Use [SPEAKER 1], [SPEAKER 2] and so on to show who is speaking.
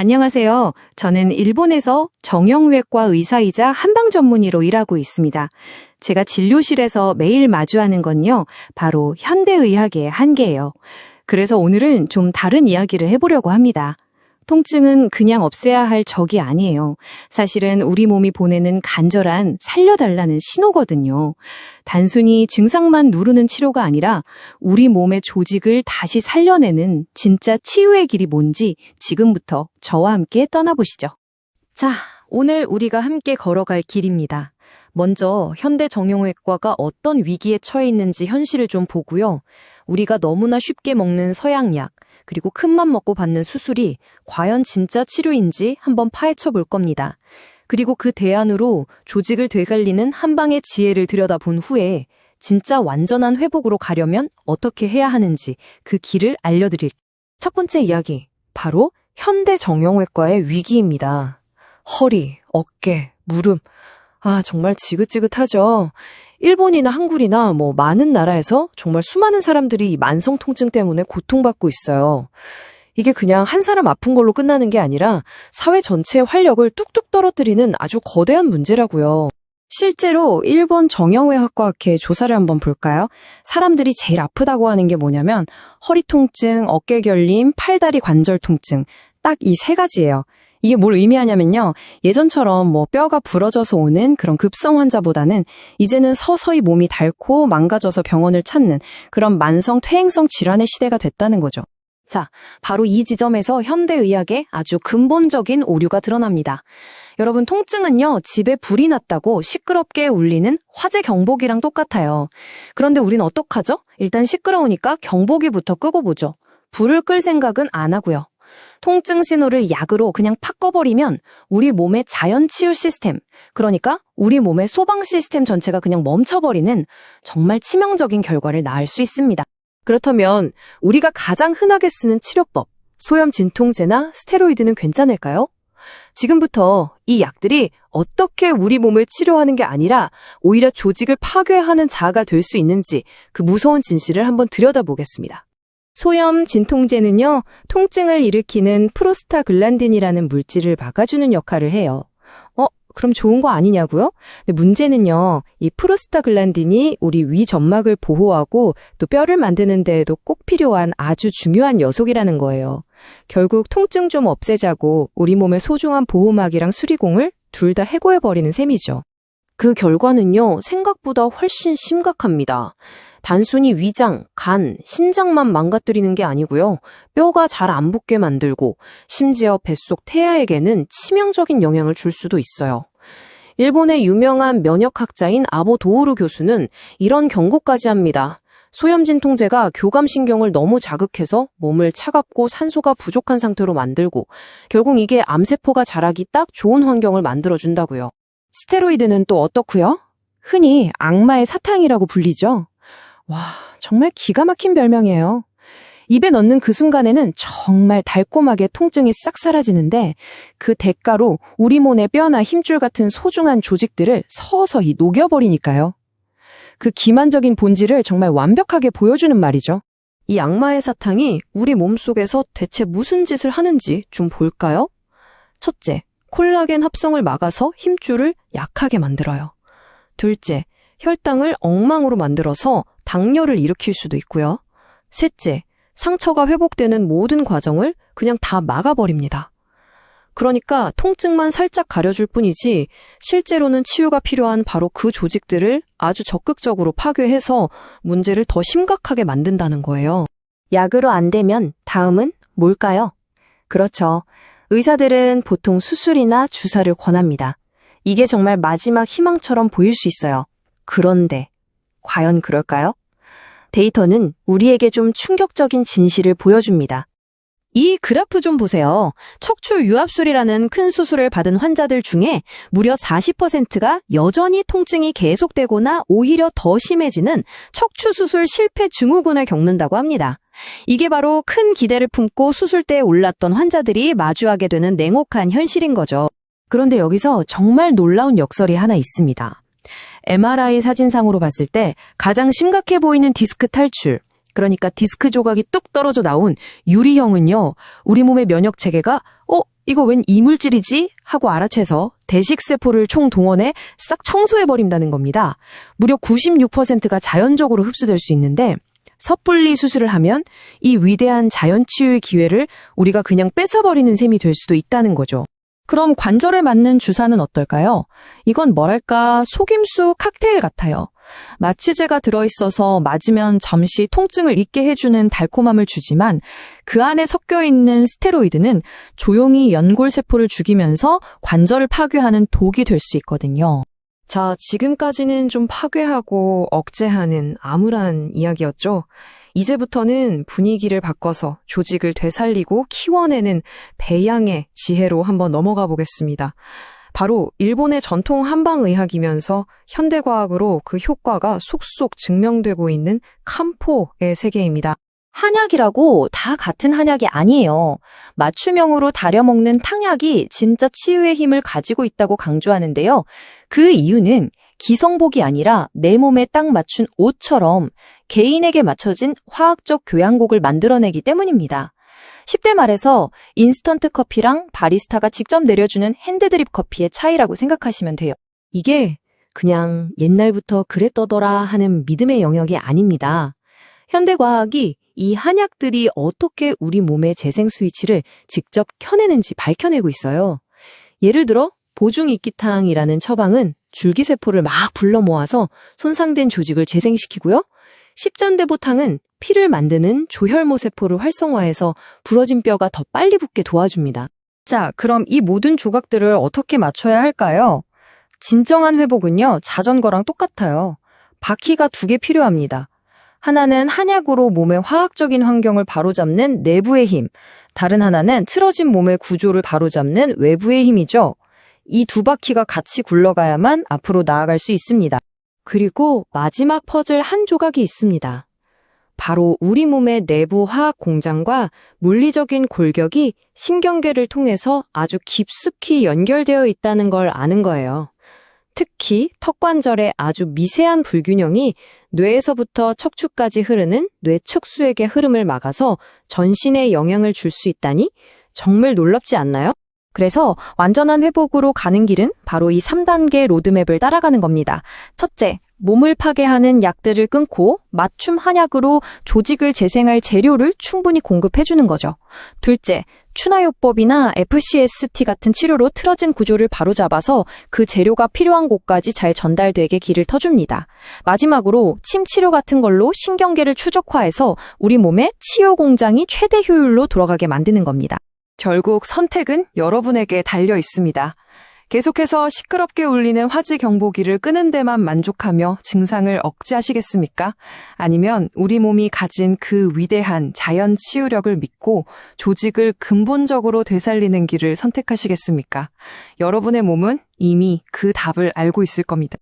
[SPEAKER 1] 안녕하세요. 저는 일본에서 정형외과 의사이자 한방 전문의로 일하고 있습니다. 제가 진료실에서 매일 마주하는 건요, 바로 현대의학의 한계예요. 그래서 오늘은 좀 다른 이야기를 해보려고 합니다. 통증은 그냥 없애야 할 적이 아니에요. 사실은 우리 몸이 보내는 간절한 살려달라는 신호거든요. 단순히 증상만 누르는 치료가 아니라 우리 몸의 조직을 다시 살려내는 진짜 치유의 길이 뭔지 지금부터 저와 함께 떠나보시죠. 자, 오늘 우리가 함께 걸어갈 길입니다. 먼저 현대정형외과가 어떤 위기에 처해 있는지 현실을 좀 보고요. 우리가 너무나 쉽게 먹는 서양약, 그리고 큰맘 먹고 받는 수술이 과연 진짜 치료인지 한번 파헤쳐 볼 겁니다. 그리고 그 대안으로 조직을 되살리는 한방의 지혜를 들여다본 후에 진짜 완전한 회복으로 가려면 어떻게 해야 하는지 그 길을 알려드릴게요.
[SPEAKER 2] 첫 번째 이야기, 바로 현대정형외과의 위기입니다. 허리, 어깨, 무릎, 정말 지긋지긋하죠. 일본이나 한국이나 많은 나라에서 정말 수많은 사람들이 이 만성 통증 때문에 고통받고 있어요. 이게 그냥 한 사람 아픈 걸로 끝나는 게 아니라 사회 전체의 활력을 뚝뚝 떨어뜨리는 아주 거대한 문제라고요. 실제로 일본 정형외학과학회 조사를 한번 볼까요? 사람들이 제일 아프다고 하는 게 뭐냐면 허리 통증, 어깨 결림, 팔다리 관절 통증, 딱 이 세 가지예요. 이게 뭘 의미하냐면요. 예전처럼 뼈가 부러져서 오는 그런 급성 환자보다는 이제는 서서히 몸이 닳고 망가져서 병원을 찾는 그런 만성 퇴행성 질환의 시대가 됐다는 거죠.
[SPEAKER 1] 자, 바로 이 지점에서 현대의학의 아주 근본적인 오류가 드러납니다. 여러분, 통증은요, 집에 불이 났다고 시끄럽게 울리는 화재 경보기랑 똑같아요. 그런데 우린 어떡하죠? 일단 시끄러우니까 경보기부터 끄고 보죠. 불을 끌 생각은 안 하고요. 통증 신호를 약으로 그냥 팍 꺼버리면 우리 몸의 자연 치유 시스템, 그러니까 우리 몸의 소방 시스템 전체가 그냥 멈춰버리는 정말 치명적인 결과를 낳을 수 있습니다.
[SPEAKER 2] 그렇다면 우리가 가장 흔하게 쓰는 치료법, 소염 진통제나 스테로이드는 괜찮을까요? 지금부터 이 약들이 어떻게 우리 몸을 치료하는 게 아니라 오히려 조직을 파괴하는 자아가 될 수 있는지 그 무서운 진실을 한번 들여다보겠습니다.
[SPEAKER 1] 소염 진통제는요, 통증을 일으키는 프로스타글란딘이라는 물질을 막아주는 역할을 해요. 그럼 좋은 거 아니냐고요? 근데 문제는요, 이 프로스타글란딘이 우리 위 점막을 보호하고 또 뼈를 만드는 데에도 꼭 필요한 아주 중요한 녀석이라는 거예요. 결국 통증 좀 없애자고 우리 몸의 소중한 보호막이랑 수리공을 둘 다 해고해버리는 셈이죠.
[SPEAKER 2] 그 결과는요, 생각보다 훨씬 심각합니다. 단순히 위장, 간, 신장만 망가뜨리는 게 아니고요. 뼈가 잘 안 붙게 만들고 심지어 뱃속 태아에게는 치명적인 영향을 줄 수도 있어요. 일본의 유명한 면역학자인 아보 도오루 교수는 이런 경고까지 합니다. 소염 진통제가 교감신경을 너무 자극해서 몸을 차갑고 산소가 부족한 상태로 만들고 결국 이게 암세포가 자라기 딱 좋은 환경을 만들어준다고요.
[SPEAKER 1] 스테로이드는 또 어떻고요? 흔히 악마의 사탕이라고 불리죠. 와, 정말 기가 막힌 별명이에요. 입에 넣는 그 순간에는 정말 달콤하게 통증이 싹 사라지는데 그 대가로 우리 몸의 뼈나 힘줄 같은 소중한 조직들을 서서히 녹여버리니까요. 그 기만적인 본질을 정말 완벽하게 보여주는 말이죠.
[SPEAKER 2] 이 악마의 사탕이 우리 몸속에서 대체 무슨 짓을 하는지 좀 볼까요? 첫째, 콜라겐 합성을 막아서 힘줄을 약하게 만들어요. 둘째, 혈당을 엉망으로 만들어서 당뇨를 일으킬 수도 있고요. 셋째, 상처가 회복되는 모든 과정을 그냥 다 막아버립니다. 그러니까 통증만 살짝 가려줄 뿐이지 실제로는 치유가 필요한 바로 그 조직들을 아주 적극적으로 파괴해서 문제를 더 심각하게 만든다는 거예요.
[SPEAKER 1] 약으로 안 되면 다음은 뭘까요? 그렇죠. 의사들은 보통 수술이나 주사를 권합니다. 이게 정말 마지막 희망처럼 보일 수 있어요. 그런데 과연 그럴까요? 데이터는 우리에게 좀 충격적인 진실을 보여줍니다. 이 그래프 좀 보세요. 척추 유압술이라는 큰 수술을 받은 환자들 중에 무려 40%가 여전히 통증이 계속되거나 오히려 더 심해지는 척추 수술 실패 증후군을 겪는다고 합니다. 이게 바로 큰 기대를 품고 수술대에 올랐던 환자들이 마주하게 되는 냉혹한 현실인 거죠.
[SPEAKER 2] 그런데 여기서 정말 놀라운 역설이 하나 있습니다. MRI 사진상으로 봤을 때 가장 심각해 보이는 디스크 탈출, 그러니까 디스크 조각이 뚝 떨어져 나온 유리형은요, 우리 몸의 면역 체계가 이거 웬 이물질이지? 하고 알아채서 대식세포를 총동원해 싹 청소해버린다는 겁니다. 무려 96%가 자연적으로 흡수될 수 있는데 섣불리 수술을 하면 이 위대한 자연치유의 기회를 우리가 그냥 뺏어버리는 셈이 될 수도 있다는 거죠.
[SPEAKER 1] 그럼 관절에 맞는 주사는 어떨까요? 이건 뭐랄까 속임수 칵테일 같아요. 마취제가 들어있어서 맞으면 잠시 통증을 잊게 해주는 달콤함을 주지만 그 안에 섞여 있는 스테로이드는 조용히 연골세포를 죽이면서 관절을 파괴하는 독이 될 수 있거든요.
[SPEAKER 2] 자, 지금까지는 좀 파괴하고 억제하는 암울한 이야기였죠. 이제부터는 분위기를 바꿔서 조직을 되살리고 키워내는 배양의 지혜로 한번 넘어가 보겠습니다. 바로 일본의 전통 한방의학이면서 현대과학으로 그 효과가 속속 증명되고 있는 칸포의 세계입니다.
[SPEAKER 1] 한약이라고 다 같은 한약이 아니에요. 맞춤형으로 다려먹는 탕약이 진짜 치유의 힘을 가지고 있다고 강조하는데요. 그 이유는 기성복이 아니라 내 몸에 딱 맞춘 옷처럼 개인에게 맞춰진 화학적 교양곡을 만들어내기 때문입니다. 10대 말에서 인스턴트 커피랑 바리스타가 직접 내려주는 핸드드립 커피의 차이라고 생각하시면 돼요.
[SPEAKER 2] 이게 그냥 옛날부터 그랬더더라 하는 믿음의 영역이 아닙니다. 현대과학이 이 한약들이 어떻게 우리 몸의 재생 스위치를 직접 켜내는지 밝혀내고 있어요. 예를 들어 보중이끼탕이라는 처방은 줄기세포를 막 불러 모아서 손상된 조직을 재생시키고요. 십전대보탕은 피를 만드는 조혈모 세포를 활성화해서 부러진 뼈가 더 빨리 붙게 도와줍니다.
[SPEAKER 1] 자, 그럼 이 모든 조각들을 어떻게 맞춰야 할까요? 진정한 회복은요, 자전거랑 똑같아요. 바퀴가 2개 필요합니다. 하나는 한약으로 몸의 화학적인 환경을 바로잡는 내부의 힘, 다른 하나는 틀어진 몸의 구조를 바로잡는 외부의 힘이죠. 이 2바퀴가 같이 굴러가야만 앞으로 나아갈 수 있습니다. 그리고 마지막 퍼즐 한 조각이 있습니다. 바로 우리 몸의 내부 화학 공장과 물리적인 골격이 신경계를 통해서 아주 깊숙이 연결되어 있다는 걸 아는 거예요. 특히 턱관절의 아주 미세한 불균형이 뇌에서부터 척추까지 흐르는 뇌척수액의 흐름을 막아서 전신에 영향을 줄 수 있다니 정말 놀랍지 않나요? 그래서 완전한 회복으로 가는 길은 바로 이 3단계 로드맵을 따라가는 겁니다. 첫째, 몸을 파괴하는 약들을 끊고 맞춤 한약으로 조직을 재생할 재료를 충분히 공급해주는 거죠. 둘째, 추나요법이나 FCST 같은 치료로 틀어진 구조를 바로잡아서 그 재료가 필요한 곳까지 잘 전달되게 길을 터줍니다. 마지막으로 침치료 같은 걸로 신경계를 추적화해서 우리 몸의 치유 공장이 최대 효율로 돌아가게 만드는 겁니다. 결국 선택은 여러분에게 달려 있습니다. 계속해서 시끄럽게 울리는 화재 경보기를 끄는 데만 만족하며 증상을 억제하시겠습니까? 아니면 우리 몸이 가진 그 위대한 자연 치유력을 믿고 조직을 근본적으로 되살리는 길을 선택하시겠습니까? 여러분의 몸은 이미 그 답을 알고 있을 겁니다.